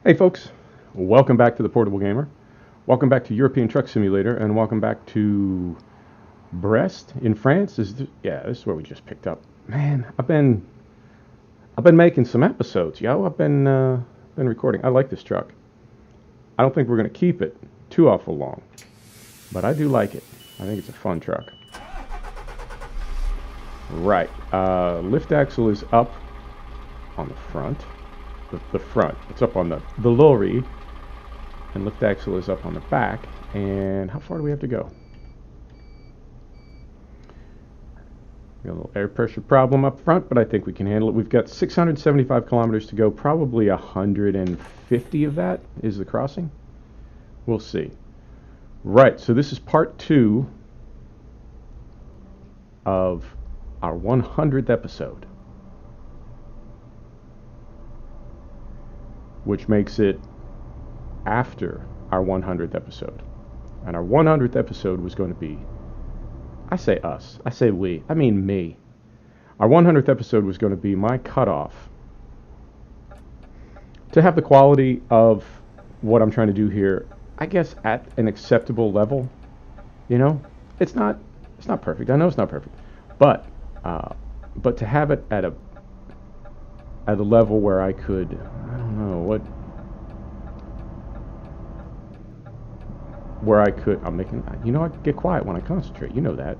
Hey folks, welcome back to the Portable Gamer. Welcome back to European Truck Simulator, and welcome back to Brest in France. This is where we just picked up. Man, I've been making some episodes, yo. I've been recording. I like this truck. I don't think we're gonna keep it too awful long, but I do like it. I think it's a fun truck. Right, lift axle is up on the front. The front. It's up on the lorry, and lift axle is up on the back. And how far do we have to go? Got a little air pressure problem up front, but I think we can handle it. We've got 675 kilometers to go. Probably 150 of that is the crossing. We'll see. Right, so this is part 2 of our 100th episode, which makes it after our 100th episode. And our 100th episode was going to be, I say us, I say we, I mean me. Our 100th episode was going to be my cutoff to have the quality of what I'm trying to do here, I guess, at an acceptable level. You know, it's not perfect. I know it's not perfect, but to have it at a level where I could, I don't know what, where I could, I'm making, you know, I get quiet when I concentrate, you know that.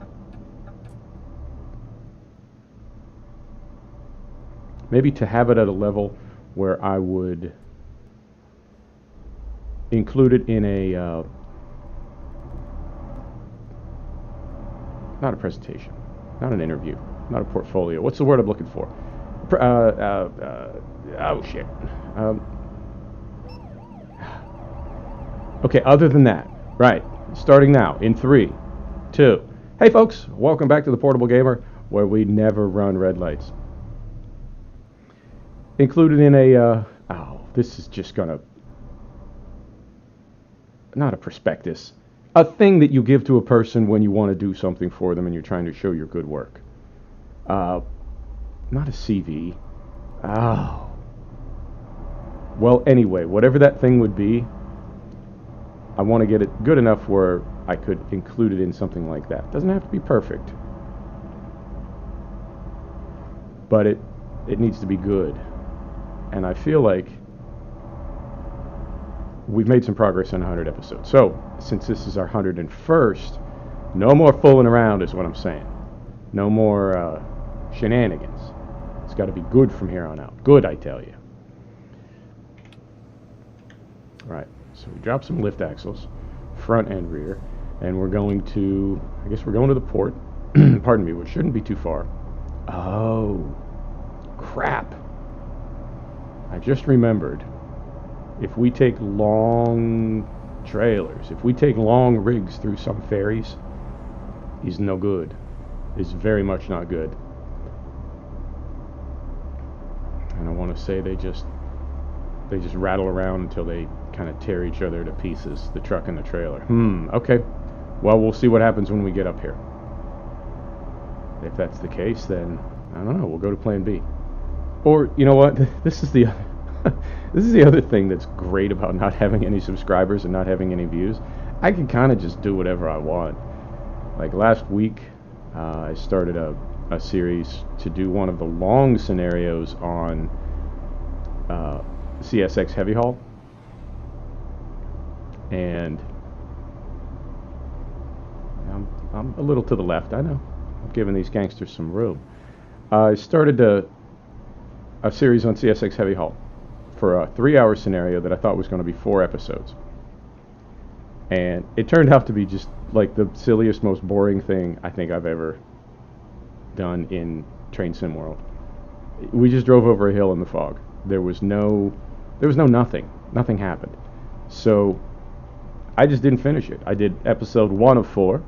Maybe to have it at a level where I would include it in a, not a presentation, not an interview, not a portfolio. What's the word I'm looking for? Oh shit. Okay, other than that, right, starting now in 3, 2. Hey folks, welcome back to the Portable Gamer, where we never run red lights. Included in a, this is just gonna, not a prospectus, a thing that you give to a person when you want to do something for them and you're trying to show your good work. Not a CV. Oh. Well, anyway, whatever that thing would be, I want to get it good enough where I could include it in something like that. Doesn't have to be perfect, but it needs to be good. And I feel like we've made some progress in 100 episodes. So, since this is our 101st, no more fooling around is what I'm saying. No more shenanigans. It's got to be good from here on out. Good, I tell you. Alright, so we dropped some lift axles, front and rear, and we're going to, I guess we're going to the port, pardon me, which shouldn't be too far. Oh, crap. I just remembered, if we take long trailers, if we take long rigs through some ferries, he's no good. He's very much not good. And I want to say they just rattle around until they kind of tear each other to pieces, the truck and the trailer. Okay. Well, we'll see what happens when we get up here. If that's the case, then I don't know, we'll go to plan B. Or, you know what? This is the other thing that's great about not having any subscribers and not having any views. I can kind of just do whatever I want. Like last week, I started a series to do one of the long scenarios on CSX heavy haul, and I'm a little to the left, I know. I'm giving these gangsters some room. I started a series on CSX heavy haul for a 3-hour scenario that I thought was going to be 4 episodes, and it turned out to be just like the silliest, most boring thing I think I've ever done in Train Sim World. We just drove over a hill in the fog. There was nothing. Nothing happened. So I just didn't finish it. I did episode 1 of 4,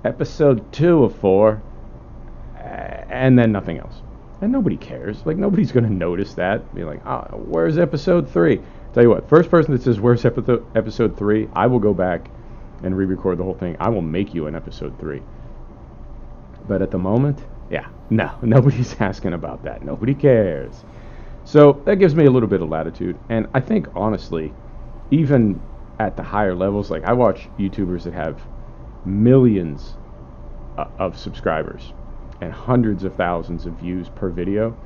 episode 2 of 4, and then nothing else. And nobody cares. Like, nobody's going to notice that. Be like, where's episode 3? Tell you what, first person that says, where's episode 3, I will go back and re-record the whole thing. I will make you an episode 3. But at the moment, yeah, no, nobody's asking about that. Nobody cares. So that gives me a little bit of latitude. And I think, honestly, even at the higher levels, like I watch YouTubers that have millions of subscribers and hundreds of thousands of views per video,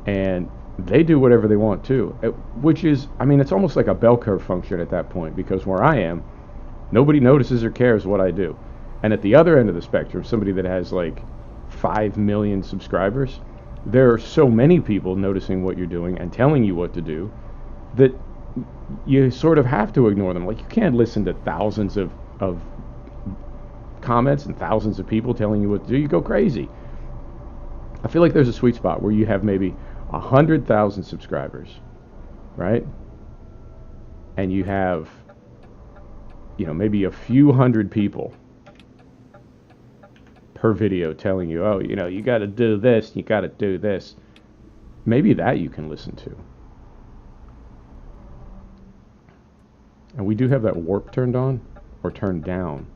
and they do whatever they want too, which is, I mean, it's almost like a bell curve function at that point, because where I am, nobody notices or cares what I do. And at the other end of the spectrum, somebody that has like 5 million subscribers, there are so many people noticing what you're doing and telling you what to do that you sort of have to ignore them. Like, you can't listen to thousands of comments and thousands of people telling you what to do. You go crazy. I feel like there's a sweet spot where you have maybe 100,000 subscribers, right? And you have, you know, maybe a few hundred people per video telling you, oh, you know, you got to do this, you got to do this. Maybe that you can listen to. And we do have that warp turned on or turned down.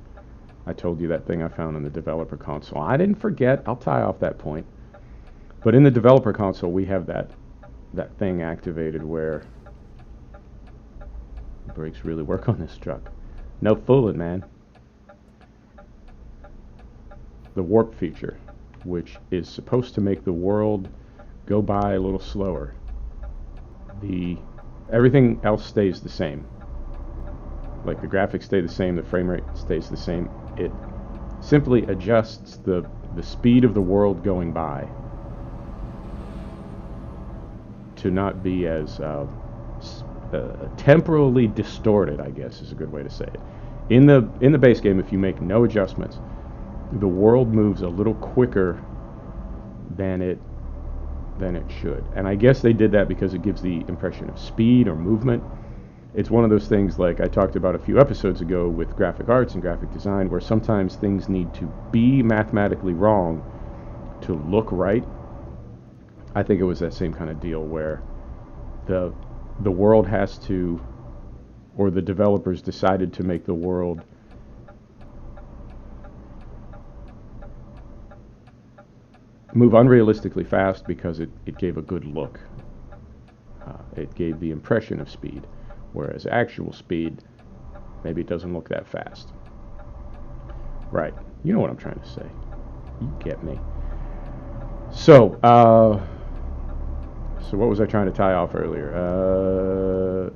I told you that thing I found in the developer console. I didn't forget. I'll tie off that point. But in the developer console, we have that thing activated where the brakes really work on this truck. No fooling, man. The warp feature, which is supposed to make the world go by a little slower. Everything else stays the same. Like, the graphics stay the same, the frame rate stays the same. It simply adjusts the speed of the world going by to not be as temporally distorted, I guess is a good way to say it. In the base game, if you make no adjustments, the world moves a little quicker than it should. And I guess they did that because it gives the impression of speed or movement. It's one of those things, like I talked about a few episodes ago with graphic arts and graphic design, where sometimes things need to be mathematically wrong to look right. I think it was that same kind of deal where the world has to, or the developers decided to make the world move unrealistically fast because it gave a good look. It gave the impression of speed. Whereas actual speed, maybe it doesn't look that fast. Right. You know what I'm trying to say. You get me. So what was I trying to tie off earlier?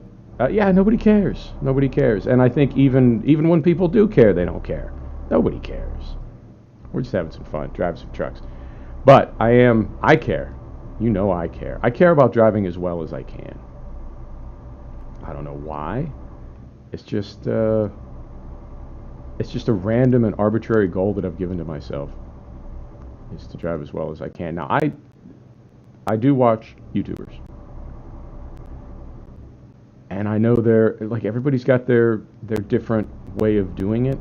Yeah, nobody cares. Nobody cares. And I think even when people do care, they don't care. Nobody cares. We're just having some fun, driving some trucks. But I care. You know I care. I care about driving as well as I can. I don't know why. It's just a random and arbitrary goal that I've given to myself, is to drive as well as I can. Now, I do watch YouTubers, and I know they're like, everybody's got their different way of doing it.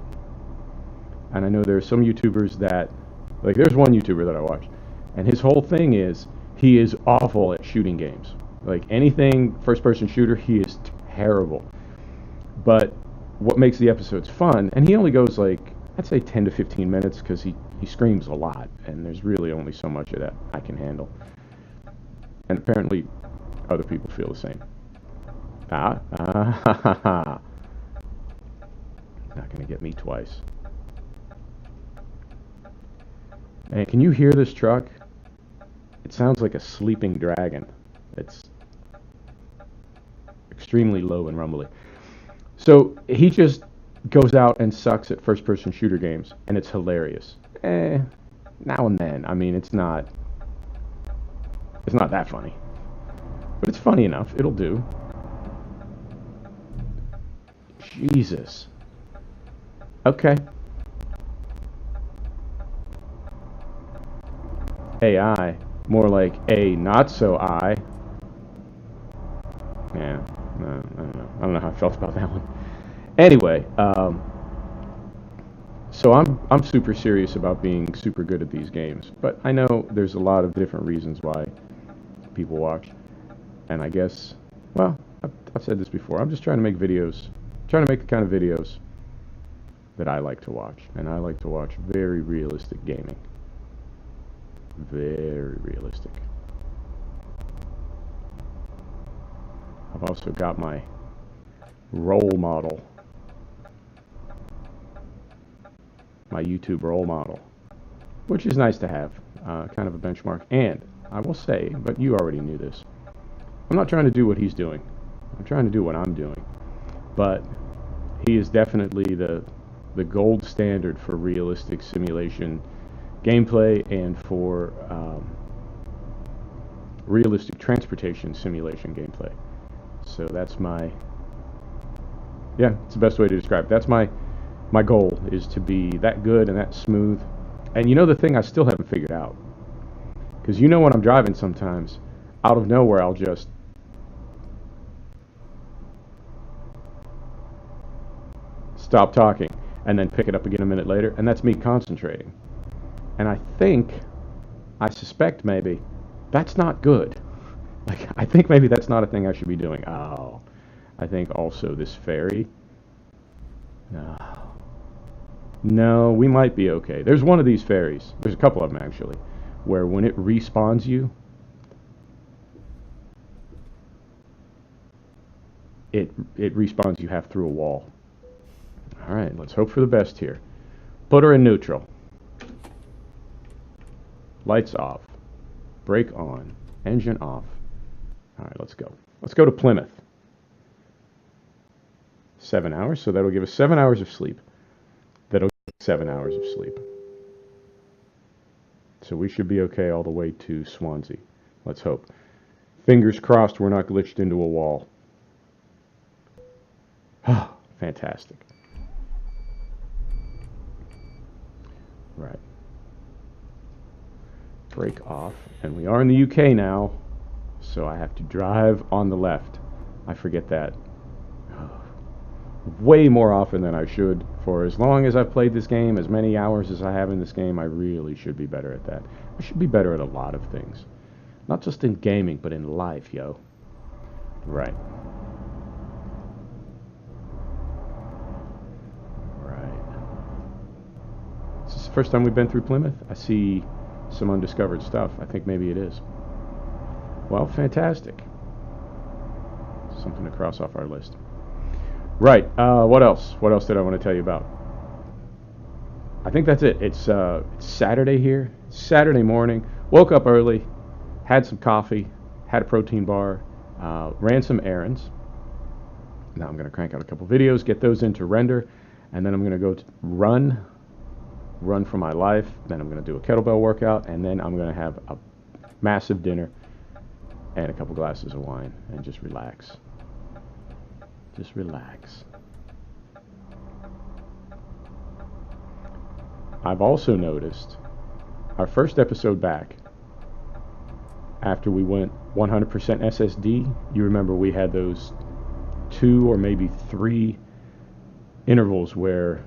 And I know there's some YouTubers that, like, there's one YouTuber that I watch, and his whole thing is he is awful at shooting games. Like, anything first-person shooter, he is terrible. But what makes the episodes fun, and he only goes like, I'd say 10 to 15 minutes, because he screams a lot, and there's really only so much of that I can handle. And apparently other people feel the same. Not gonna get me twice. And can you hear this truck? It sounds like a sleeping dragon. It's extremely low and rumbly. So he just goes out and sucks at first-person shooter games, and it's hilarious. Now and then. I mean, it's not that funny, but it's funny enough. It'll do. Jesus. Okay. AI. More like a not so I. Yeah. No, I don't know how I felt about that one. Anyway, so I'm super serious about being super good at these games, but I know there's a lot of different reasons why people watch, and I guess, well, I've said this before, I'm just trying to make videos, trying to make the kind of videos that I like to watch, and I like to watch very realistic gaming. Very realistic. I've also got my role model, my YouTube role model, which is nice to have, kind of a benchmark. And I will say, but you already knew this, I'm not trying to do what he's doing. I'm trying to do what I'm doing. But he is definitely the gold standard for realistic simulation gameplay and for realistic transportation simulation gameplay. So that's my, yeah, it's the best way to describe it. That's my goal, is to be that good and that smooth. And you know the thing I still haven't figured out, because you know when I'm driving sometimes, out of nowhere I'll just stop talking and then pick it up again a minute later, and that's me concentrating. And I suspect maybe that's not good. Like, I think maybe that's not a thing I should be doing. Oh, I think also this ferry. No, we might be okay. There's one of these ferries. There's a couple of them actually, where when it respawns you, it respawns you half through a wall. All right, let's hope for the best here. Put her in neutral. Lights off. Brake on. Engine off. All right, let's go. Let's go to Plymouth. 7 hours, so that'll give us 7 hours of sleep. That'll give us 7 hours of sleep. So we should be okay all the way to Swansea. Let's hope. Fingers crossed we're not glitched into a wall. Fantastic. Right. Brake off. And we are in the UK now, so I have to drive on the left. I forget that way more often than I should. For as long as I've played this game, as many hours as I have in this game, I really should be better at that. I should be better at a lot of things. Not just in gaming, but in life, yo. Right. Is this the first time we've been through Plymouth? I see some undiscovered stuff. I think maybe it is. Well, fantastic. Something to cross off our list. Right. What else? What else did I want to tell you about? I think that's it. It's Saturday here. Saturday morning. Woke up early. Had some coffee. Had a protein bar. Ran some errands. Now I'm going to crank out a couple videos, get those into render, and then I'm going to go run for my life. Then I'm going to do a kettlebell workout, and then I'm going to have a massive dinner and a couple glasses of wine and just relax. Just relax. I've also noticed our first episode back, after we went 100% SSD, you remember we had those 2 or maybe 3 intervals where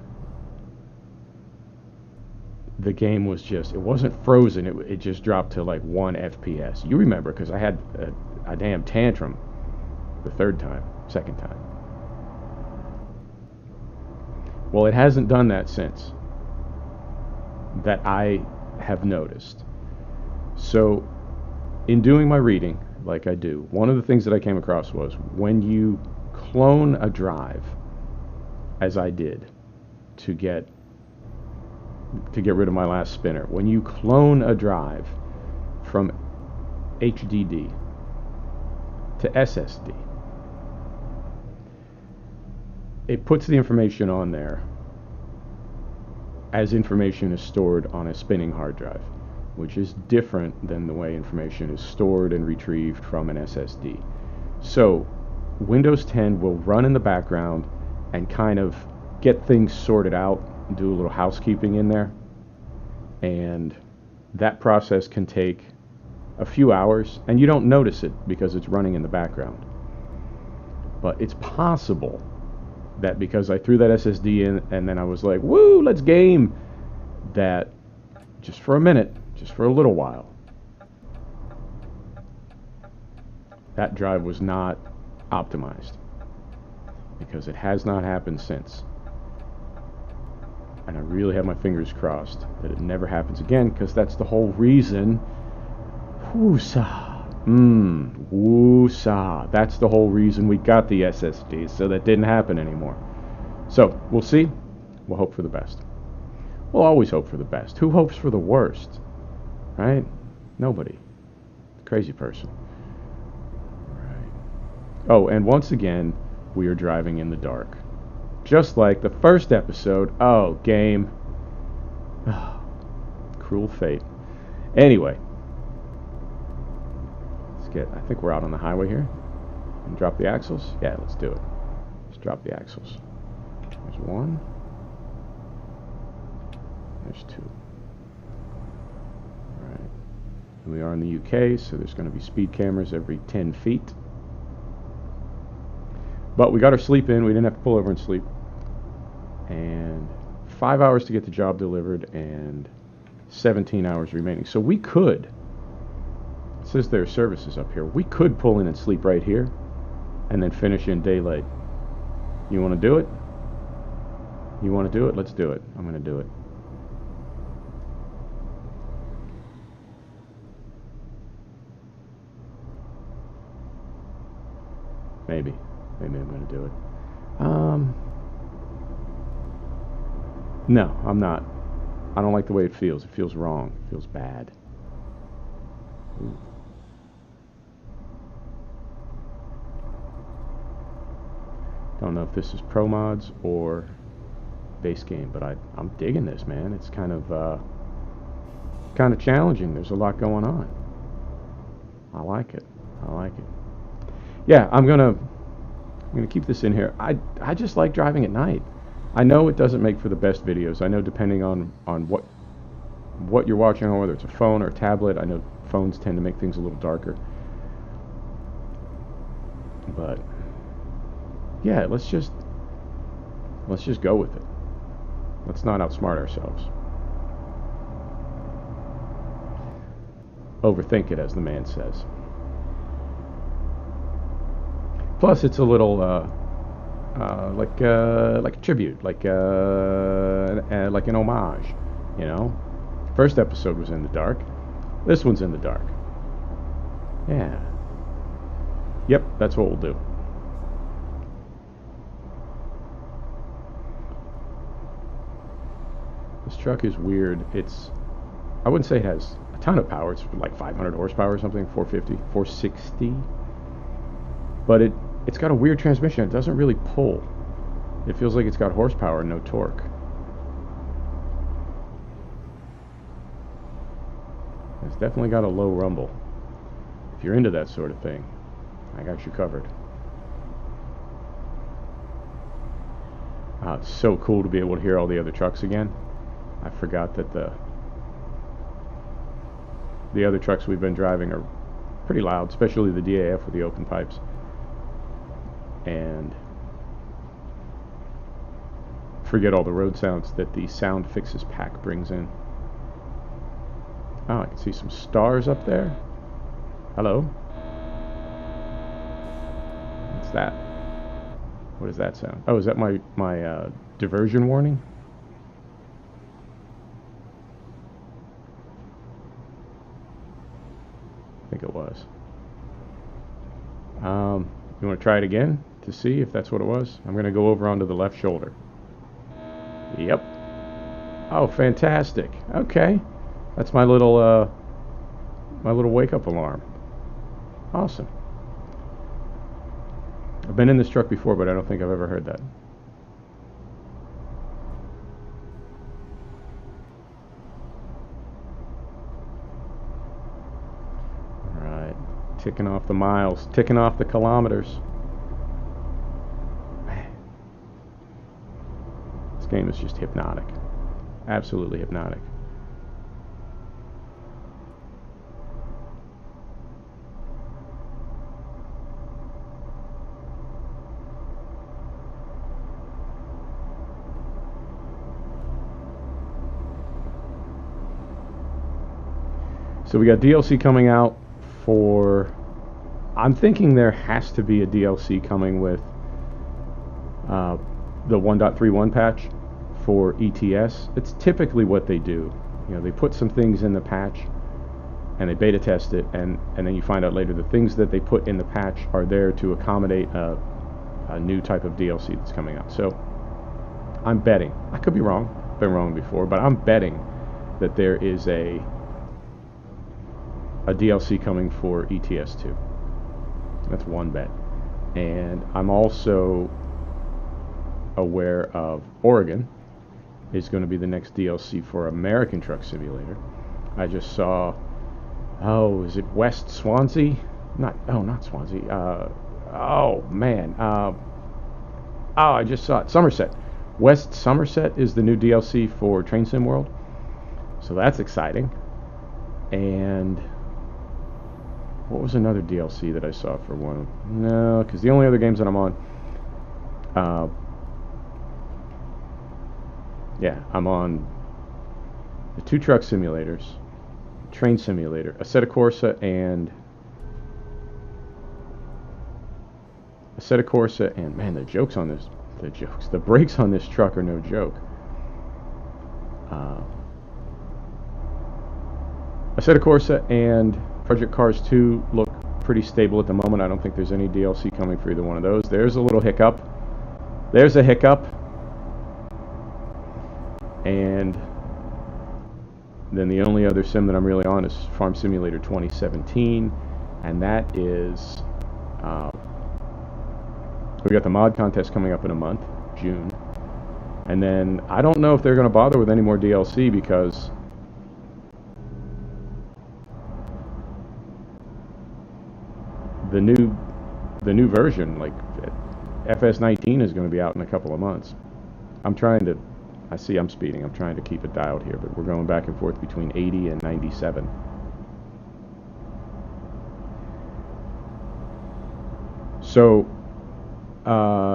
the game was just, it wasn't frozen, it just dropped to like 1 FPS. You remember, because I had a damn tantrum the second time. Well, it hasn't done that since, that I have noticed. So, in doing my reading, like I do, one of the things that I came across was when you clone a drive, as I did, to get rid of my last spinner, when you clone a drive from HDD to SSD, it puts the information on there as information is stored on a spinning hard drive, which is different than the way information is stored and retrieved from an SSD. So Windows 10 will run in the background and kind of get things sorted out, do a little housekeeping in there, and that process can take a few hours, and you don't notice it because it's running in the background. But it's possible that because I threw that SSD in and then I was like, woo, let's game, that just for a minute, just for a little while, that drive was not optimized, because it has not happened since. And I really have my fingers crossed that it never happens again, because that's the whole reason Woosah. That's the whole reason we got the SSDs, so that didn't happen anymore. So, we'll see. We'll hope for the best. We'll always hope for the best. Who hopes for the worst? Right? Nobody. Crazy person. Right. Oh, and once again, we are driving in the dark. Just like the first episode. Oh, game. Oh, cruel fate. Anyway. I think we're out on the highway here. And drop the axles? Yeah, let's do it. Let's drop the axles. There's one. There's two. Alright. And we are in the UK, so there's going to be speed cameras every 10 feet. But we got our sleep in. We didn't have to pull over and sleep. And 5 hours to get the job delivered and 17 hours remaining. So we could... It says there are services up here. We could pull in and sleep right here and then finish in daylight. You want to do it? You want to do it? Let's do it. I'm going to do it. Maybe. Maybe I'm going to do it. No, I'm not. I don't like the way it feels. It feels wrong. It feels bad. Ooh. Don't know if this is ProMods or base game, but I'm digging this, man. It's kind of challenging. There's a lot going on. I like it. I like it. Yeah, I'm gonna keep this in here. I just like driving at night. I know it doesn't make for the best videos. I know depending on what you're watching on, whether it's a phone or a tablet. I know phones tend to make things a little darker. But yeah, let's just go with it. Let's not outsmart ourselves. Overthink it, as the man says. Plus, it's a little like a tribute, like an homage. You know, first episode was in the dark. This one's in the dark. Yeah. Yep, that's what we'll do. This truck is weird. I wouldn't say it has a ton of power. It's like 500 horsepower or something, 450, 460. But it's got a weird transmission. It doesn't really pull. It feels like it's got horsepower and no torque. It's definitely got a low rumble. If you're into that sort of thing, I got you covered. It's so cool to be able to hear all the other trucks again. I forgot that the other trucks we've been driving are pretty loud, especially the DAF with the open pipes. And forget all the road sounds that the Sound Fixes pack brings in. Oh, I can see some stars up there. Hello? What's that? What does that sound? Oh, is that my diversion warning? I think it was. You want to try it again to see if that's what it was? I'm going to go over onto the left shoulder. Yep. Oh, fantastic. Okay. That's my little wake-up alarm. Awesome. I've been in this truck before, but I don't think I've ever heard that. Alright. Ticking off the miles. Ticking off the kilometers. Man. This game is just hypnotic. Absolutely hypnotic. So we got DLC coming out for... I'm thinking there has to be a DLC coming with the 1.31 patch for ETS. It's typically what they do. You know, they put some things in the patch and they beta test it, and then you find out later the things that they put in the patch are there to accommodate a new type of DLC that's coming out. So I'm betting, I could be wrong, been wrong before, but I'm betting that there is a DLC coming for ETS2. That's one bet. And I'm also aware of Oregon is going to be the next DLC for American Truck Simulator. I just saw, oh, is it West Swansea? Not Swansea. Oh man. I just saw it. Somerset. West Somerset is the new DLC for Train Sim World. So that's exciting. And what was another DLC that I saw for one? No, because the only other games that I'm on, I'm on the 2 truck simulators, Train Simulator, Assetto Corsa, and man, the brakes on this truck are no joke. Assetto Corsa and Project Cars 2 look pretty stable at the moment. I don't think there's any DLC coming for either one of those. There's a little hiccup. There's a hiccup. And then the only other sim that I'm really on is Farm Simulator 2017, and that is we got the mod contest coming up in a month, June, and then I don't know if they're going to bother with any more DLC because the new version, like FS19, is going to be out in a couple of months. I'm trying to, I see I'm speeding, I'm trying to keep it dialed here, but we're going back and forth between 80 and 97. So,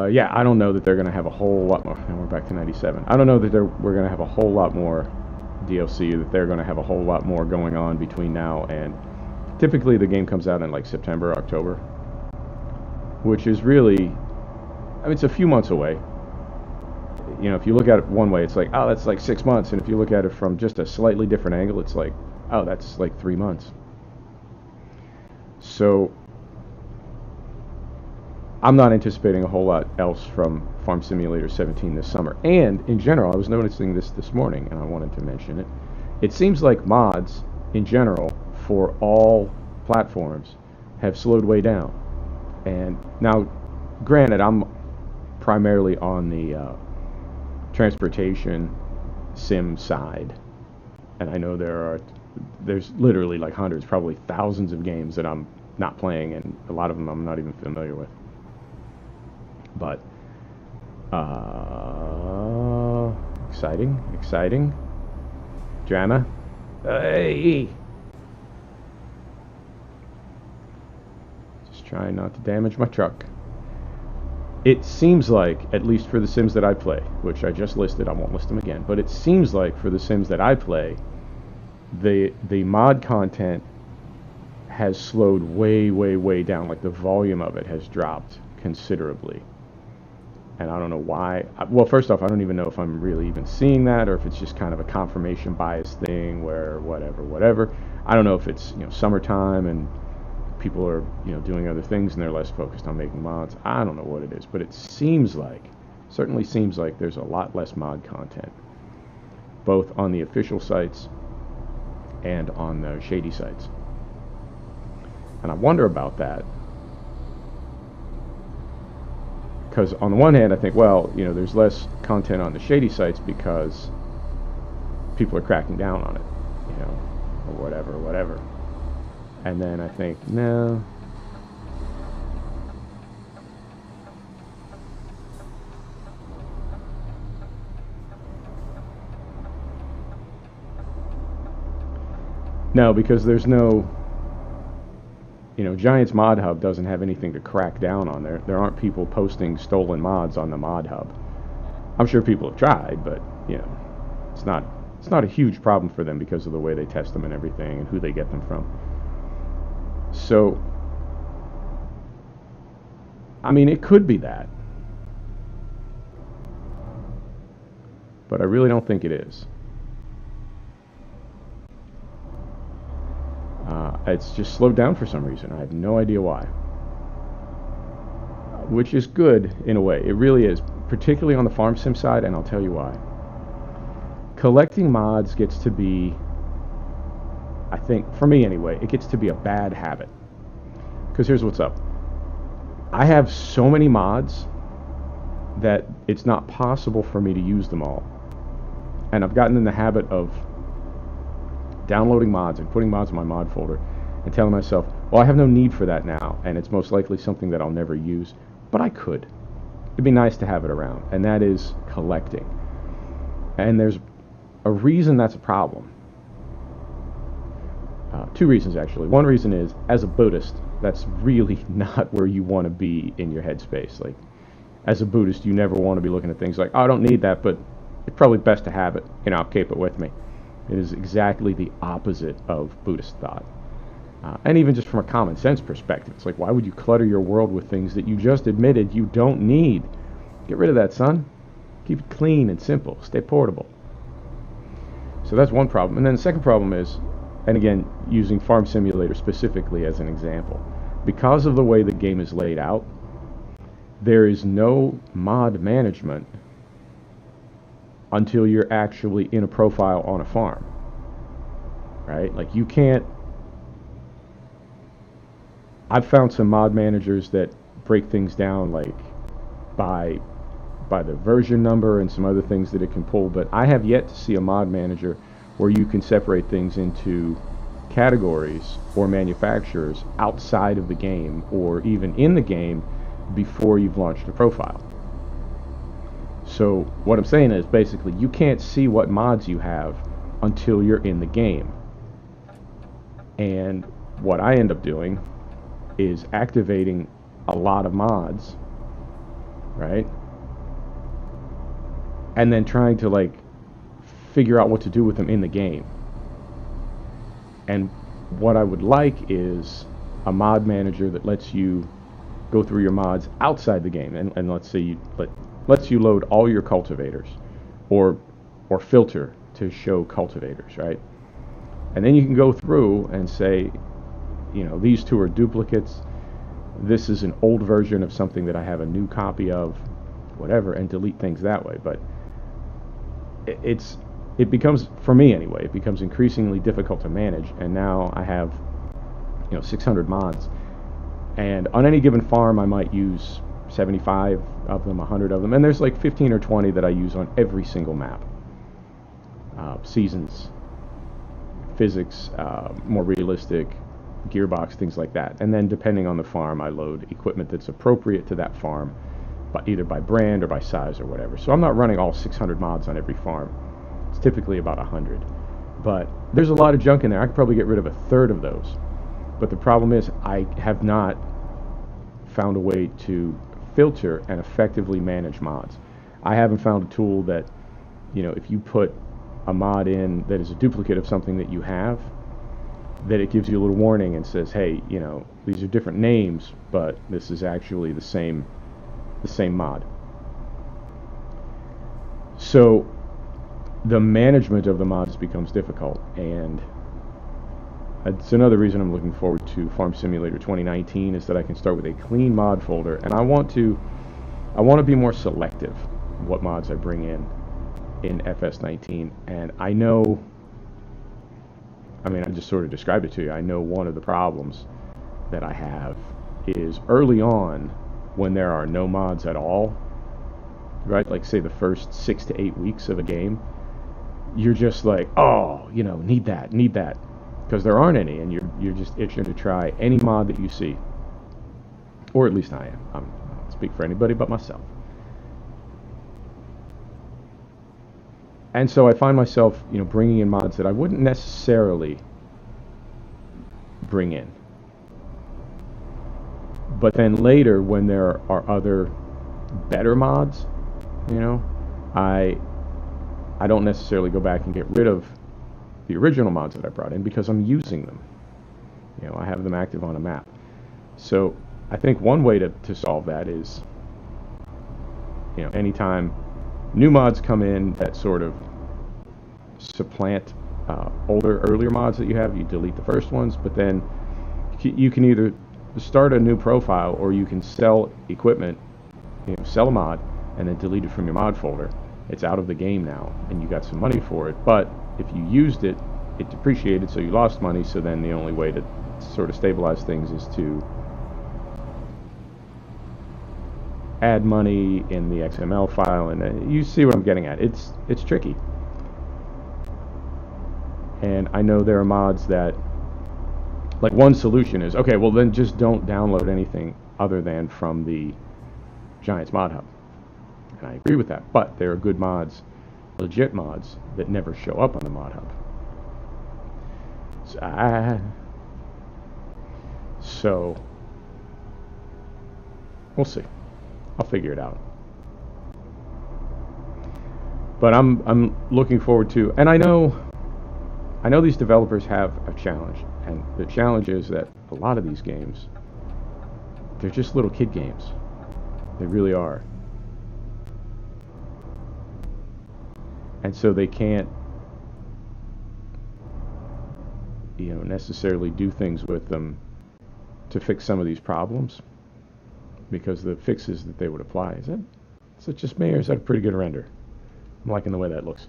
yeah, I don't know that they're going to have a whole lot more, and we're back to 97. I don't know that we're going to have a whole lot more DLC, that they're going to have a whole lot more going on between now and, typically the game comes out in like September, October, which is really, I mean, it's a few months away. You know, if you look at it one way, it's like, oh, that's like 6 months. And if you look at it from just a slightly different angle, it's like, oh, that's like 3 months. So I'm not anticipating a whole lot else from Farm Simulator 17 this summer. And in general, I was noticing this morning, and I wanted to mention it. It seems like mods in general for all platforms have slowed way down. And now, granted, I'm primarily on the transportation sim side, and I know there's literally like hundreds, probably thousands of games that I'm not playing, and a lot of them I'm not even familiar with. But exciting drama. Hey, just trying not to damage my truck. It seems like, at least for the sims that I play, which I just listed, I won't list them again, but it seems like for the sims that I play, the mod content has slowed way down. Like the volume of it has dropped considerably. And I don't know why. Well, first off, I don't even know if I'm really even seeing that, or if it's just kind of a confirmation bias thing where whatever. I don't know if it's, summertime and people are, doing other things and they're less focused on making mods. I don't know what it is, but it certainly seems like there's a lot less mod content, both on the official sites and on the shady sites. And I wonder about that. Because on the one hand, I think, well, there's less content on the shady sites because people are cracking down on it, or whatever. And then I think, no. No, because there's no, Giant's Mod Hub doesn't have anything to crack down on there. There aren't people posting stolen mods on the Mod Hub. I'm sure people have tried, but, it's not a huge problem for them because of the way they test them and everything and who they get them from. So, I mean, it could be that. But I really don't think it is. It's just slowed down for some reason. I have no idea why. Which is good in a way. It really is, particularly on the farm sim side, and I'll tell you why. Collecting mods gets to be, I think, for me anyway, it gets to be a bad habit. Because here's what's up. I have so many mods that it's not possible for me to use them all. And I've gotten in the habit of downloading mods and putting mods in my mod folder and telling myself, well, I have no need for that now, and it's most likely something that I'll never use, but I could. It'd be nice to have it around, and that is collecting. And there's a reason that's a problem. Two reasons, actually. One reason is, as a Buddhist, that's really not where you want to be in your headspace. Like, as a Buddhist, you never want to be looking at things like, oh, I don't need that, but it's probably best to have it. You know, I'll keep it with me. It is exactly the opposite of Buddhist thought. And even just from a common sense perspective, it's like, why would you clutter your world with things that you just admitted you don't need? Get rid of that, son. Keep it clean and simple. Stay portable. So that's one problem. And then the second problem is, and again, using Farm Simulator specifically as an example, because of the way the game is laid out, there is no mod management until you're actually in a profile on a farm, right? Like, you can't. I've found some mod managers that break things down like by the version number and some other things that it can pull, but I have yet to see a mod manager where you can separate things into categories or manufacturers outside of the game or even in the game before you've launched a profile. So what I'm saying is, basically, you can't see what mods you have until you're in the game. And what I end up doing is activating a lot of mods, right? And then trying to, like, figure out what to do with them in the game. And what I would like is a mod manager that lets you go through your mods outside the game, and let's say lets you load all your cultivators, or filter to show cultivators, right? And then you can go through and say, you know, these two are duplicates, this is an old version of something that I have a new copy of, whatever, and delete things that way. But it becomes, for me anyway, it becomes increasingly difficult to manage. And now I have, 600 mods, and on any given farm I might use 75 of them, 100 of them, and there's like 15 or 20 that I use on every single map. Seasons, physics, more realistic, gearbox, things like that. And then depending on the farm, I load equipment that's appropriate to that farm, but either by brand or by size or whatever. So I'm not running all 600 mods on every farm. It's typically about 100. But there's a lot of junk in there. I could probably get rid of a third of those. But the problem is, I have not found a way to filter and effectively manage mods. I haven't found a tool that, if you put a mod in that is a duplicate of something that you have, that it gives you a little warning and says, hey, these are different names, but this is actually the same mod. So the management of the mods becomes difficult, and it's another reason I'm looking forward to Farm Simulator 2019, is that I can start with a clean mod folder, and I want to be more selective what mods I bring in FS19. And I know, I just sort of described it to you. I know one of the problems that I have is early on, when there are no mods at all, right? Like, say the first 6 to 8 weeks of a game, you're just like, oh, need that, because there aren't any, and you're just itching to try any mod that you see, or at least I am. I don't speak for anybody but myself. And so I find myself, bringing in mods that I wouldn't necessarily bring in. But then later, when there are other better mods, I don't necessarily go back and get rid of the original mods that I brought in, because I'm using them. I have them active on a map. So I think one way to solve that is, anytime new mods come in that sort of supplant earlier mods that you have, you delete the first ones, but then you can either start a new profile or you can sell equipment, sell a mod, and then delete it from your mod folder. It's out of the game now, and you got some money for it. But if you used it, it depreciated, so you lost money. So then the only way to sort of stabilize things is to add money in the XML file, and you see what I'm getting at. It's tricky. And I know there are mods that, like, one solution is, okay, well then just don't download anything other than from the Giants mod hub. And I agree with that, but there are good mods, legit mods, that never show up on the mod hub. So we'll see. I'll figure it out. But I'm looking forward to, and I know these developers have a challenge, and the challenge is that a lot of these games, they're just little kid games. They really are. And so they can't, necessarily do things with them to fix some of these problems, because the fixes that they would apply, is it just me, or is that a pretty good render? I'm liking the way that looks.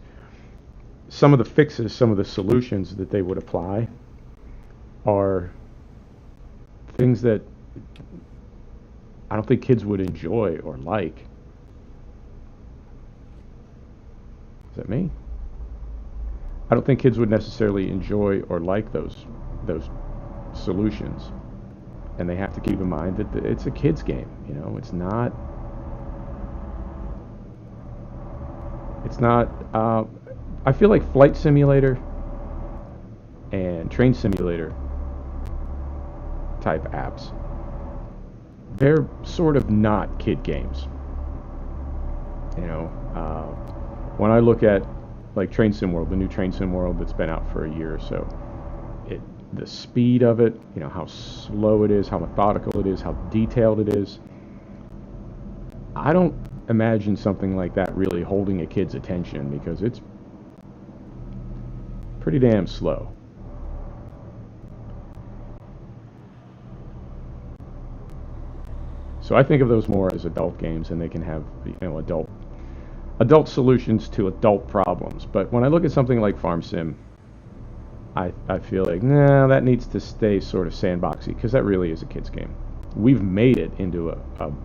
Some of the fixes, some of the solutions that they would apply are things that I don't think kids would enjoy or like. Is that me? I don't think kids would necessarily enjoy or like those solutions, and they have to keep in mind that it's a kid's game. It's not. I feel like Flight Simulator and Train Simulator type apps, they're sort of not kid games. When I look at, like, Train Sim World, the new Train Sim World that's been out for a year or so, the speed of it, how slow it is, how methodical it is, how detailed it is, I don't imagine something like that really holding a kid's attention, because it's pretty damn slow. So I think of those more as adult games, and they can have, adult solutions to adult problems. But when I look at something like Farm Sim, I feel like, nah, that needs to stay sort of sandboxy, because that really is a kid's game. We've made it into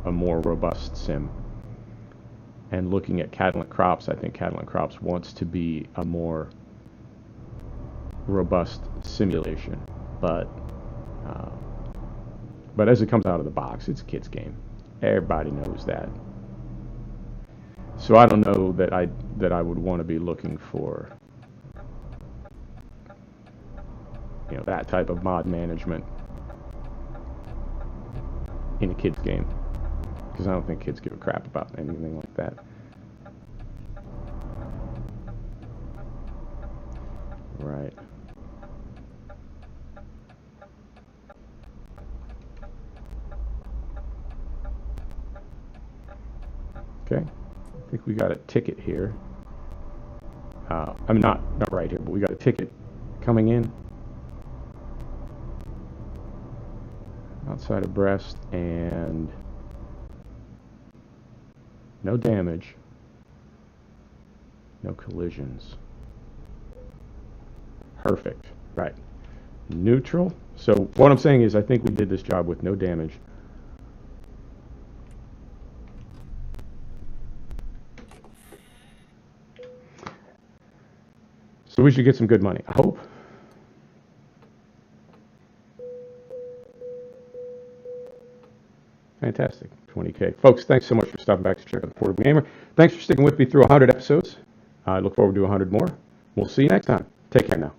a more robust sim. And looking at Catalent Crops, I think Catalent Crops wants to be a more robust simulation. But as it comes out of the box, it's a kid's game. Everybody knows that. So I don't know that I would want to be looking for that type of mod management in a kid's game, because I don't think kids give a crap about anything like that. Right. Okay. I think we got a ticket here. I'm not right here, but we got a ticket coming in outside of Brest, and no damage, no collisions. Perfect. Right. Neutral. So what I'm saying is, I think we did this job with no damage. So we should get some good money, I hope. Fantastic. 20K. Folks, thanks so much for stopping back to check out the Portable Gamer. Thanks for sticking with me through 100 episodes. I look forward to 100 more. We'll see you next time. Take care now.